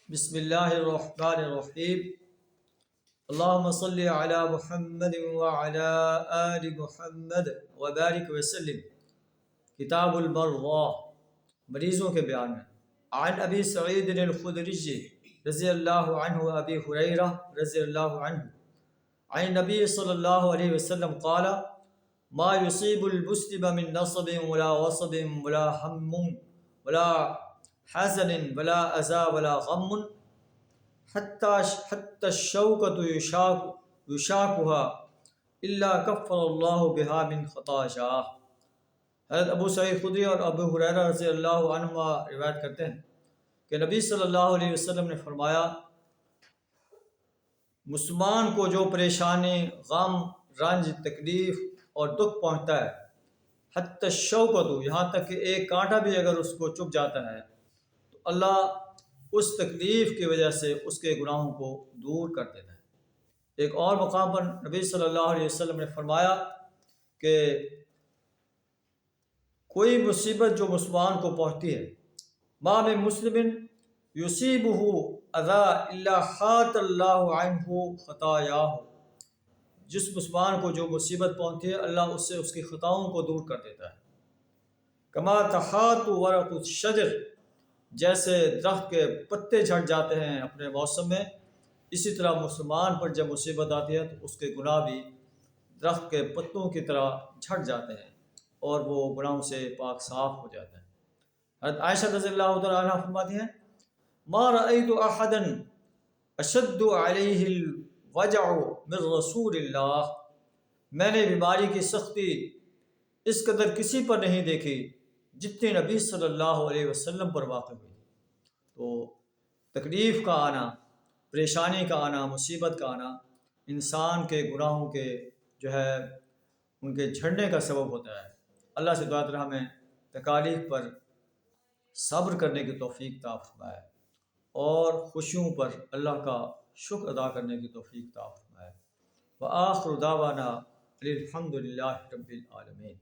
بسم اللہ الرحمن الرحیم اللہم صلی علی محمد وعلی آل محمد وبارک وسلم۔ کتاب المرضى، مریضوں کے بیان میں۔ عن ابی سعید الخدری رضی اللہ عنہ ابی ہریرہ رضی اللہ عنہ عن نبی صلی اللہ علیہ وسلم قال ما يصيب المسلم من نصب ولا وصب ولا هم ولا حزن ولا اذى ولا غم حتى الشوكة يشاكها الا كفر الله بها من خطاياه۔ حضرت ابو سعید خدری اور ابو ہریرہ رضی اللہ عنہما روایت کرتے ہیں کہ نبی صلی اللہ علیہ وسلم نے فرمایا، مسلمان کو جو پریشانی، غم، رنج، تکلیف اور دکھ پہنچتا ہے، حتی الشوکۃ، یہاں تک کہ ایک کانٹا بھی اگر اس کو چبھ جاتا ہے تو اللہ اس تکلیف کی وجہ سے اس کے گناہوں کو دور کر دیتا ہے۔ ایک اور مقام پر نبی صلی اللہ علیہ وسلم نے فرمایا کہ کوئی مصیبت جو مسلمان کو پہنچتی ہے، ما من مسلم یصیبہ اذی الا حاط اللہ عنہ خطایاہ، جس مسلمان کو جو مصیبت پہنچتی ہے اللہ اس سے اس کی خطاؤں کو دور کر دیتا ہے۔ کما تحاط ورق الشجر، جیسے درخت کے پتے جھڑ جاتے ہیں اپنے موسم میں، اسی طرح مسلمان پر جب مصیبت آتی ہے تو اس کے گناہ بھی درخت کے پتوں کی طرح جھڑ جاتے ہیں اور وہ گناہوں سے پاک صاف ہو جاتا ہے۔ حضرت عائشہ رضی اللہ تعالیٰ عنہ فرماتی ہیں، ما رأیت احدا اشد علیہ الوجع من رسول اللہ، میں نے بیماری کی سختی اس قدر کسی پر نہیں دیکھی جتنے نبی صلی اللہ علیہ وسلم پر واقع ہوئی۔ تو تکلیف کا آنا، پریشانی کا آنا، مصیبت کا آنا انسان کے گناہوں کے ان کے جھڑنے کا سبب ہوتا ہے۔ اللہ سے دعا کریں ہمیں تکالیف پر صبر کرنے کی توفیق عطا فرمائے اور خوشیوں پر اللہ کا شکر ادا کرنے کی توفیق عطا فرمائے۔ وآخر دعوانا الحمد للہ رب العالمین۔